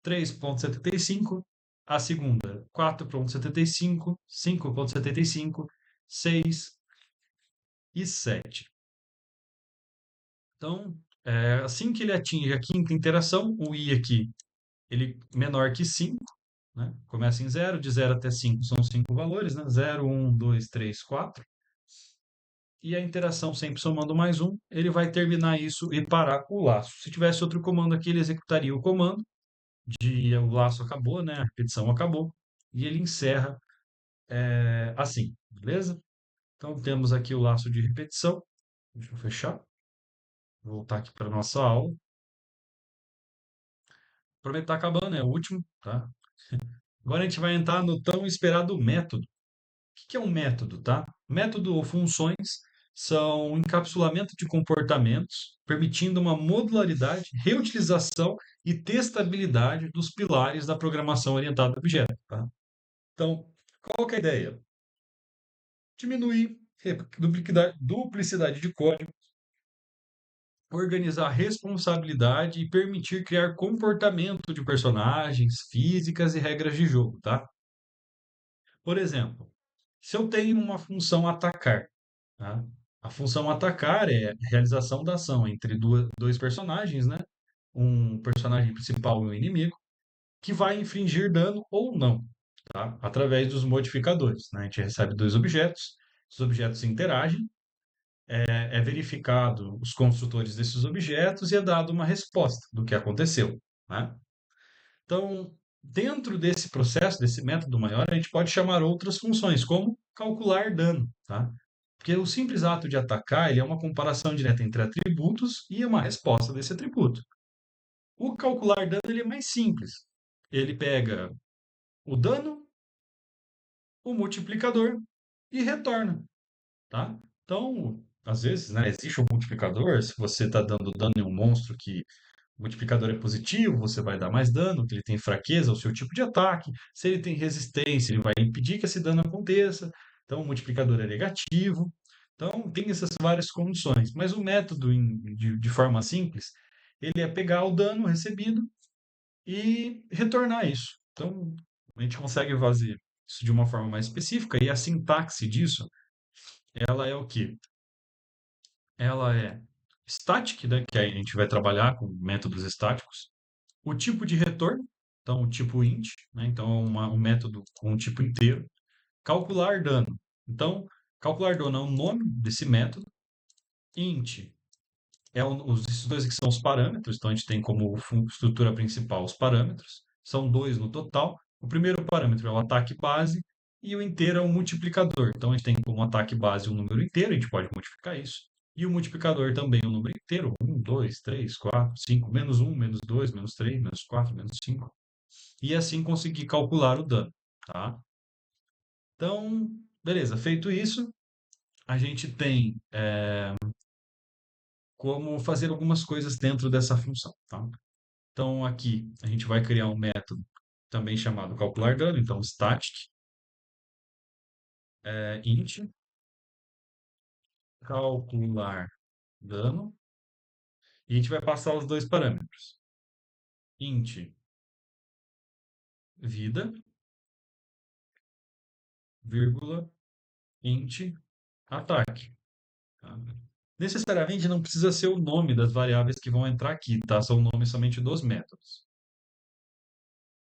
3,75. A segunda 4,75. 5,75. 6 e 7. Então, assim que ele atinge a quinta interação, o i aqui, ele menor que 5, né? Começa em zero, de zero até 5 são 5 valores, né? 0, 1, 2, 3, 4. E a interação sempre somando mais um, ele vai terminar isso e parar o laço. Se tivesse outro comando aqui, ele executaria o comando de o laço acabou, né? A repetição acabou. E ele encerra assim, beleza? Então temos aqui o laço de repetição. Deixa eu fechar. Voltar aqui para a nossa aula. Prometo que tá acabando, é o último, tá? Agora a gente vai entrar no tão esperado método. O que é um método, tá? Método ou funções são um encapsulamento de comportamentos, permitindo uma modularidade, reutilização e testabilidade dos pilares da programação orientada a objeto, tá? Então, qual que é a ideia? Diminuir duplicidade de código, organizar responsabilidade e permitir criar comportamento de personagens, físicas e regras de jogo, tá? Por exemplo, se eu tenho uma função atacar, tá? A função atacar é a realização da ação entre dois personagens, né? Um personagem principal e um inimigo, que vai infligir dano ou não, tá? Através dos modificadores, né? A gente recebe dois objetos, os objetos interagem, é verificado os construtores desses objetos e é dado uma resposta do que aconteceu, né? Então, dentro desse processo, desse método maior, a gente pode chamar outras funções, como calcular dano, tá? Porque o simples ato de atacar, ele é uma comparação direta entre atributos e uma resposta desse atributo. O calcular dano, ele é mais simples. Ele pega o dano, o multiplicador e retorna, tá? Então, às vezes, né, existe um multiplicador, se você está dando dano em um monstro que o multiplicador é positivo, você vai dar mais dano, que ele tem fraqueza, é o seu tipo de ataque. Se ele tem resistência, ele vai impedir que esse dano aconteça. Então, o multiplicador é negativo. Então, tem essas várias condições. Mas o método, de forma simples, ele é pegar o dano recebido e retornar isso. Então, a gente consegue fazer isso de uma forma mais específica. E a sintaxe disso, ela é o quê? Ela é static, né, que aí a gente vai trabalhar com métodos estáticos. O tipo de retorno. Então, tipo int, né? Então, é um método com um tipo inteiro. Calcular dano. Então, calcular dano é o nome desse método. Int esses dois aqui são os parâmetros, então a gente tem como estrutura principal os parâmetros, são dois no total. O primeiro parâmetro é o ataque base e o inteiro é o multiplicador. Então a gente tem como ataque base um número inteiro, a gente pode multiplicar isso. E o multiplicador também é um número inteiro, um 2 3 4 5 menos um menos 2 menos 3 menos 4 menos 5. E assim conseguir calcular o dano, tá? Então, beleza, feito isso, a gente tem como fazer algumas coisas dentro dessa função, tá? Então, aqui a gente vai criar um método também chamado calcular dano. Então, static int calcular dano. E a gente vai passar os dois parâmetros. Int vida, vírgula, int ataque. Tá? Necessariamente não precisa ser o nome das variáveis que vão entrar aqui, tá? São nomes somente dos métodos.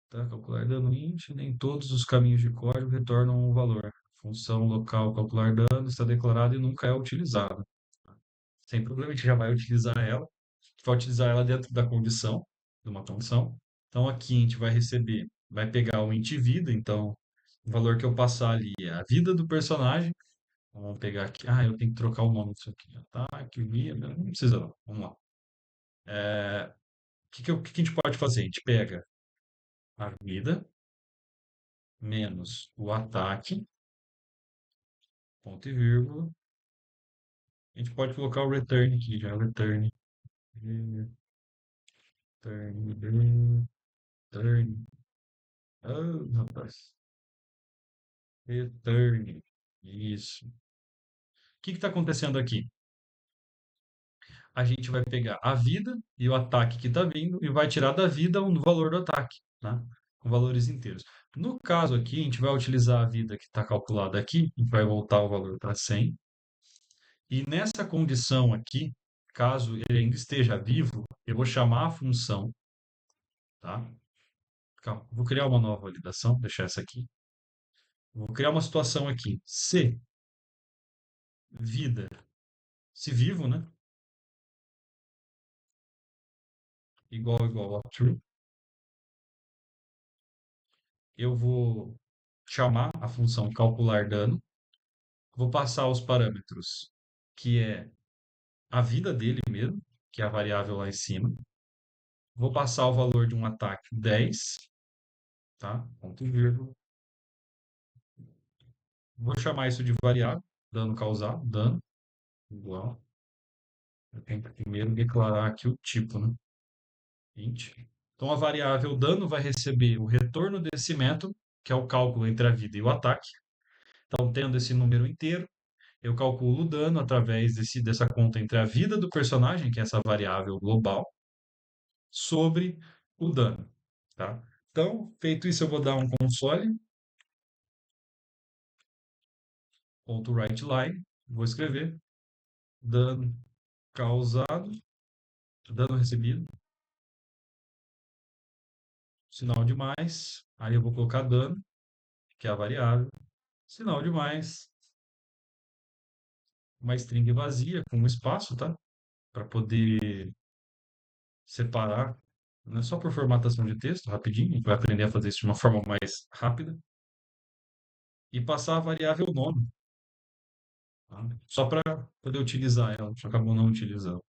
Tá? Calcular dano int, nem todos os caminhos de código retornam um valor. Função local calcular dano está declarada e nunca é utilizada. Sem problema, a gente já vai utilizar ela. A gente vai utilizar ela dentro da condição, de uma condição. Então aqui a gente vai receber, vai pegar o int vida, então o valor que eu passar ali é a vida do personagem. Então, vamos pegar aqui. Ah, eu tenho que trocar o nome disso aqui. Ataque, vida. Não precisa não. Vamos lá. O que a gente pode fazer? A gente pega a vida menos o ataque, ponto e vírgula. A gente pode colocar o return aqui já. Return. Return. Return. Oh, rapaz. Return. Isso. O que está acontecendo aqui? A gente vai pegar a vida e o ataque que está vindo e vai tirar da vida o valor do ataque, tá? Com valores inteiros. No caso aqui, a gente vai utilizar a vida que está calculada aqui, a gente vai voltar o valor para 100. E nessa condição aqui, caso ele ainda esteja vivo, eu vou chamar a função, tá? Calma, vou criar uma nova validação, deixar essa aqui. Vou criar uma situação aqui. Se vida, se vivo, né? Igual a true, eu vou chamar a função calcular dano, vou passar os parâmetros, que é a vida dele mesmo, que é a variável lá em cima, vou passar o valor de um ataque 10, tá? Ponto e vírgula. Vou chamar isso de variável, dano causado, dano, igual. Eu tenho que primeiro declarar aqui o tipo, né? Int. Então a variável dano vai receber o retorno desse método, que é o cálculo entre a vida e o ataque. Então, tendo esse número inteiro, eu calculo o dano através dessa conta entre a vida do personagem, que é essa variável global, sobre o dano, tá? Então, feito isso, eu vou dar um console.writeLine, vou escrever dano causado, dano recebido, sinal de mais, aí eu vou colocar dano, que é a variável, sinal de mais, uma string vazia com um espaço, tá? Para poder separar, não é só por formatação de texto, rapidinho, a gente vai aprender a fazer isso de uma forma mais rápida, e passar a variável nome, tá? Só para poder utilizar ela, a gente acabou não utilizando.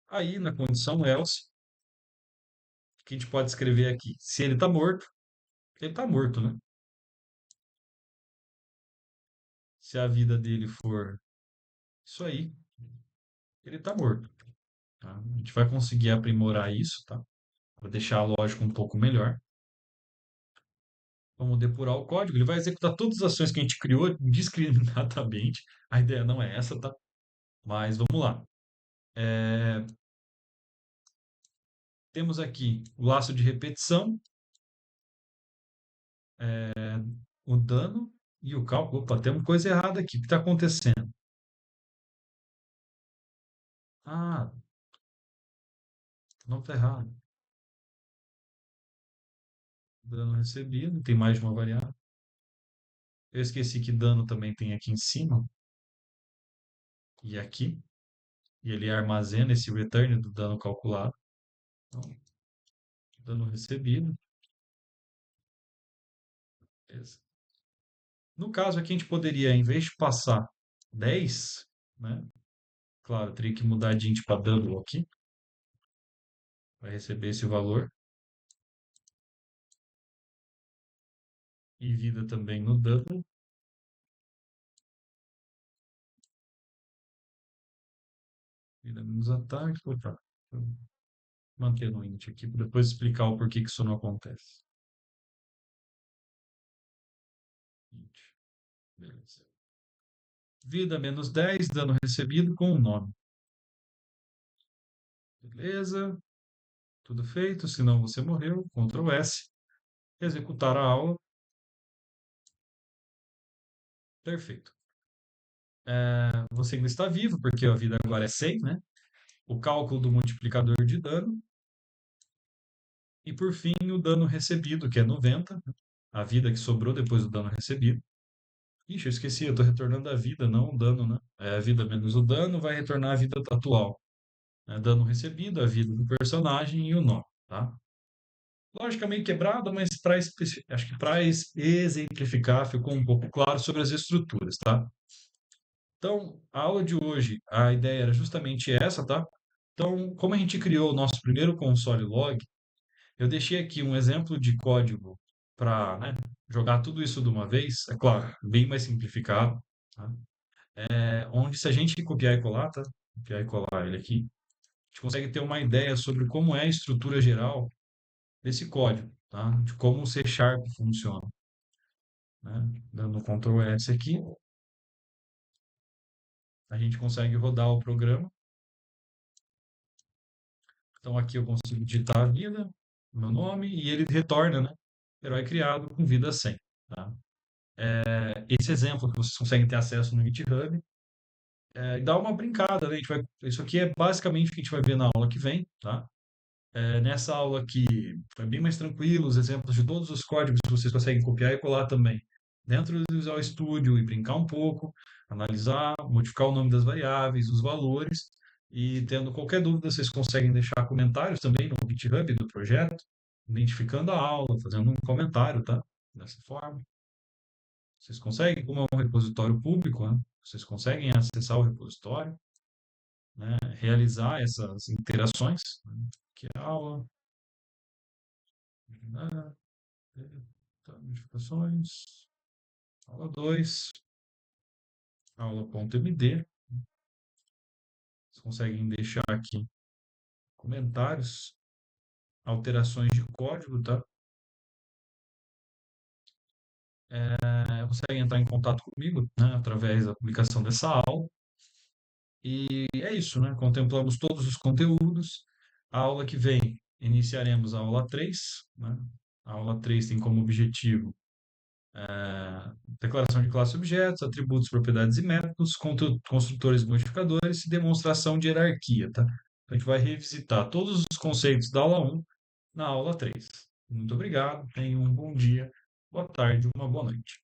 Aí, na condição else, o que a gente pode escrever aqui? Se ele está morto, né? Se a vida dele for isso aí, ele está morto. Tá? A gente vai conseguir aprimorar isso, tá? Para deixar a lógica um pouco melhor. Vamos depurar o código. Ele vai executar todas as ações que a gente criou discriminadamente. A ideia não é essa, tá? Mas vamos lá. Temos aqui o laço de repetição, o dano e o cálculo. Opa, tem uma coisa errada aqui. O que está acontecendo? Ah, não está errado. Dano recebido, tem mais de uma variável. Eu esqueci que dano também tem aqui em cima e aqui. E ele armazena esse return do dano calculado. Então, dano recebido. Beleza. No caso aqui, a gente poderia, em vez de passar 10, né? Claro, teria que mudar de int para double aqui, para receber esse valor. E vida também no double. Vida menos ataque. Opa, manter no int aqui, para depois explicar o porquê que isso não acontece. Int, beleza. Vida menos 10, dano recebido com o nome. Beleza, tudo feito. Se não, você morreu. Ctrl S. Executar a aula. Perfeito. Você ainda está vivo, porque a vida agora é 100, né? O cálculo do multiplicador de dano. E por fim, o dano recebido, que é 90, né? A vida que sobrou depois do dano recebido. Ixi, eu esqueci, eu estou retornando a vida, não o dano, né? É a vida menos o dano vai retornar a vida atual. Dano recebido, a vida do personagem e o nó, tá? Lógica meio quebrada, mas acho que para exemplificar ficou um pouco claro sobre as estruturas, tá? Então, a aula de hoje, a ideia era justamente essa, tá? Então, como a gente criou o nosso primeiro console log, eu deixei aqui um exemplo de código para, né, jogar tudo isso de uma vez, é claro, bem mais simplificado, tá? Onde se a gente copiar e colar, tá? Copiar e colar ele aqui, a gente consegue ter uma ideia sobre como é a estrutura geral desse código, tá? De como o C Sharp funciona, né? Dando Ctrl S aqui, a gente consegue rodar o programa. Então aqui eu consigo digitar a vida, o meu nome, e ele retorna, né? Herói criado com vida 100, tá? Esse exemplo que vocês conseguem ter acesso no GitHub, e dá uma brincada, né? Isso aqui é basicamente o que a gente vai ver na aula que vem, tá? Nessa aula aqui foi bem mais tranquilo, os exemplos de todos os códigos que vocês conseguem copiar e colar também dentro do Visual Studio e brincar um pouco, analisar, modificar o nome das variáveis, os valores, e tendo qualquer dúvida, vocês conseguem deixar comentários também no GitHub do projeto, identificando a aula, fazendo um comentário, tá? Dessa forma. Vocês conseguem, como é um repositório público, né? Vocês conseguem acessar o repositório, né? Realizar essas interações, né? Que é a aula, né? Tá, notificações, aula 2, aula.md. Vocês conseguem deixar aqui comentários, alterações de código, tá? Conseguem entrar em contato comigo, né, através da publicação dessa aula. E é isso, né? Contemplamos todos os conteúdos. A aula que vem, iniciaremos a aula 3, né? A aula 3 tem como objetivo declaração de classe e objetos, atributos, propriedades e métodos, construtores e modificadores e demonstração de hierarquia, tá? Então, a gente vai revisitar todos os conceitos da aula 1 na aula 3. Muito obrigado, tenham um bom dia, boa tarde, uma boa noite.